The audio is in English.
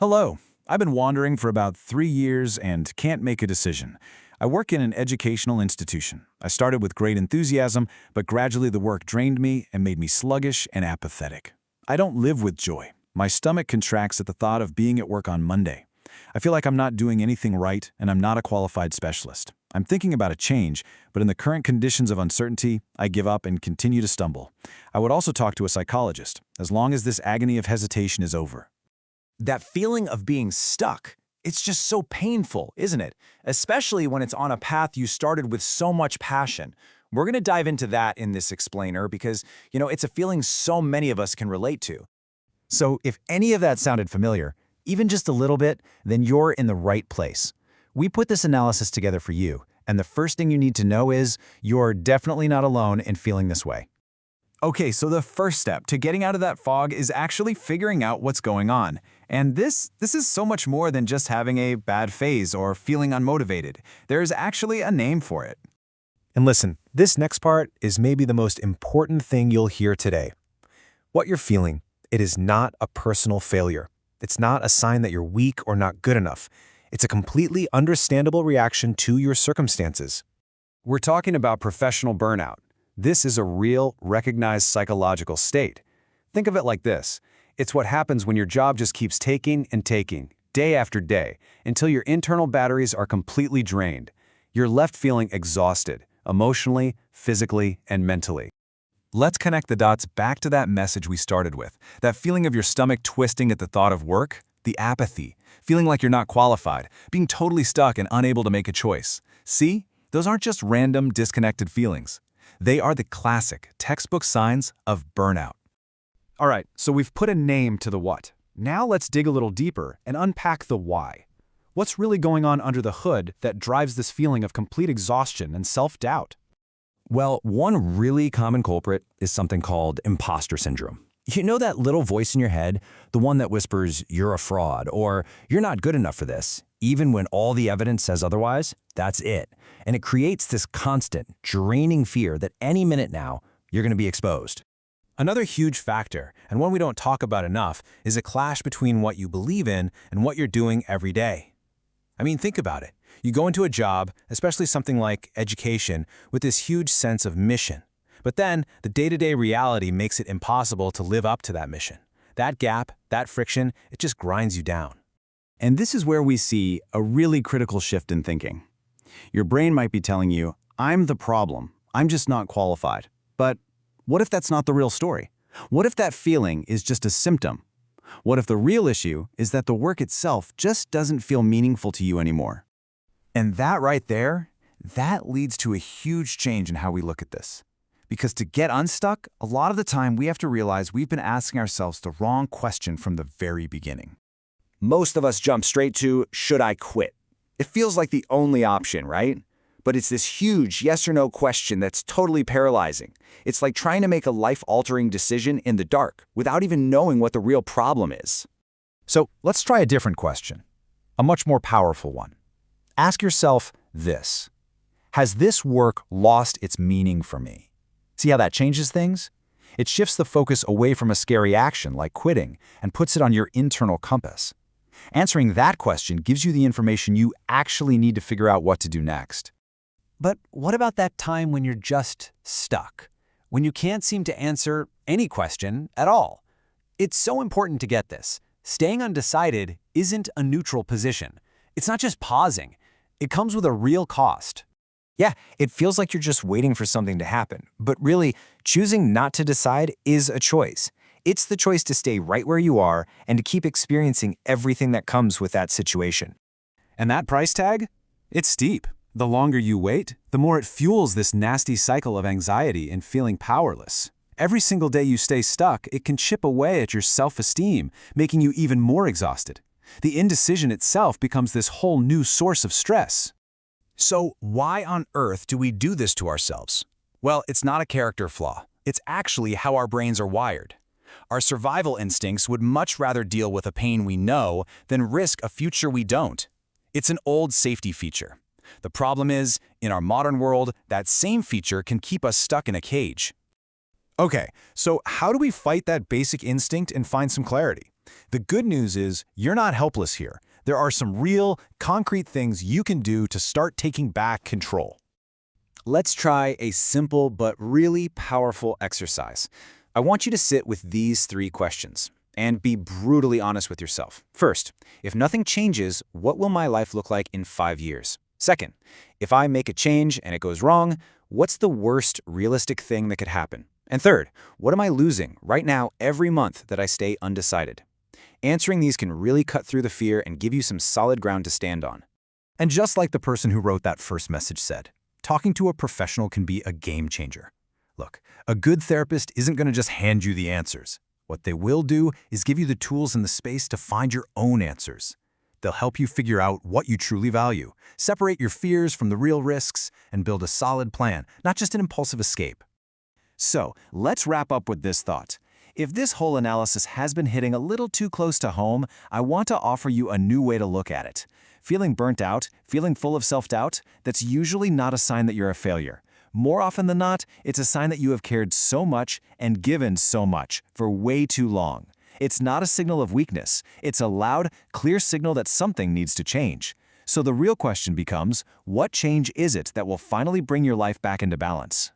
Hello. I've been wandering for about 3 years and can't make a decision. I work in an educational institution. I started with great enthusiasm, but gradually the work drained me and made me sluggish and apathetic. I don't live with joy. My stomach contracts at the thought of being at work on Monday. I feel like I'm not doing anything right and I'm not a qualified specialist. I'm thinking about a change, but in the current conditions of uncertainty, I give up and continue to stumble. I would also talk to a psychologist, as long as this agony of hesitation is over. That feeling of being stuck, it's just so painful, isn't it? Especially when it's on a path you started with so much passion. We're going to dive into that in this explainer because, it's a feeling so many of us can relate to. So if any of that sounded familiar, even just a little bit, then you're in the right place. We put this analysis together for you, and the first thing you need to know is you're definitely not alone in feeling this way. Okay, so the first step to getting out of that fog is actually figuring out what's going on. And this is so much more than just having a bad phase or feeling unmotivated. There's actually a name for it. And listen, this next part is maybe the most important thing you'll hear today. What you're feeling, it is not a personal failure. It's not a sign that you're weak or not good enough. It's a completely understandable reaction to your circumstances. We're talking about professional burnout. This is a real, recognized psychological state. Think of it like this. It's what happens when your job just keeps taking and taking, day after day, until your internal batteries are completely drained. You're left feeling exhausted, emotionally, physically, and mentally. Let's connect the dots back to that message we started with, that feeling of your stomach twisting at the thought of work, the apathy, feeling like you're not qualified, being totally stuck and unable to make a choice. See, those aren't just random, disconnected feelings. They are the classic, textbook signs of burnout. All right, so we've put a name to the what. Now let's dig a little deeper and unpack the why. What's really going on under the hood that drives this feeling of complete exhaustion and self-doubt? Well, one really common culprit is something called imposter syndrome. You know that little voice in your head, the one that whispers, "You're a fraud," or "You're not good enough for this," even when all the evidence says otherwise? That's it. And it creates this constant, draining fear that any minute now, you're going to be exposed. Another huge factor, and one we don't talk about enough, is a clash between what you believe in and what you're doing every day. I mean, think about it. You go into a job, especially something like education, with this huge sense of mission. But then, the day-to-day reality makes it impossible to live up to that mission. That gap, that friction, it just grinds you down. And this is where we see a really critical shift in thinking. Your brain might be telling you, "I'm the problem. I'm just not qualified." But what if that's not the real story? What if that feeling is just a symptom? What if the real issue is that the work itself just doesn't feel meaningful to you anymore? And that right there, that leads to a huge change in how we look at this. Because to get unstuck, a lot of the time we have to realize we've been asking ourselves the wrong question from the very beginning. Most of us jump straight to, should I quit? It feels like the only option, right? But it's this huge yes or no question that's totally paralyzing. It's like trying to make a life-altering decision in the dark without even knowing what the real problem is. So let's try a different question, a much more powerful one. Ask yourself this: has this work lost its meaning for me? See how that changes things? It shifts the focus away from a scary action like quitting and puts it on your internal compass. Answering that question gives you the information you actually need to figure out what to do next. But what about that time when you're just stuck? When you can't seem to answer any question at all? It's so important to get this. Staying undecided isn't a neutral position. It's not just pausing. It comes with a real cost. Yeah, it feels like you're just waiting for something to happen, but really, choosing not to decide is a choice. It's the choice to stay right where you are and to keep experiencing everything that comes with that situation. And that price tag? It's steep. The longer you wait, the more it fuels this nasty cycle of anxiety and feeling powerless. Every single day you stay stuck, it can chip away at your self-esteem, making you even more exhausted. The indecision itself becomes this whole new source of stress. So why on earth do we do this to ourselves? Well, it's not a character flaw. It's actually how our brains are wired. Our survival instincts would much rather deal with a pain we know than risk a future we don't. It's an old safety feature. The problem is, in our modern world, that same feature can keep us stuck in a cage. Okay, so how do we fight that basic instinct and find some clarity? The good news is you're not helpless here. There are some real, concrete things you can do to start taking back control. Let's try a simple but really powerful exercise. I want you to sit with these 3 questions and be brutally honest with yourself. First, if nothing changes, what will my life look like in 5 years? Second, if I make a change and it goes wrong, what's the worst realistic thing that could happen? And third, what am I losing right now every month that I stay undecided? Answering these can really cut through the fear and give you some solid ground to stand on. And just like the person who wrote that first message said, talking to a professional can be a game changer. Look, a good therapist isn't going to just hand you the answers. What they will do is give you the tools and the space to find your own answers. They'll help you figure out what you truly value, separate your fears from the real risks, and build a solid plan, not just an impulsive escape. So, let's wrap up with this thought. If this whole analysis has been hitting a little too close to home, I want to offer you a new way to look at it. Feeling burnt out, feeling full of self-doubt, that's usually not a sign that you're a failure. More often than not, it's a sign that you have cared so much and given so much for way too long. It's not a signal of weakness. It's a loud, clear signal that something needs to change. So the real question becomes, what change is it that will finally bring your life back into balance?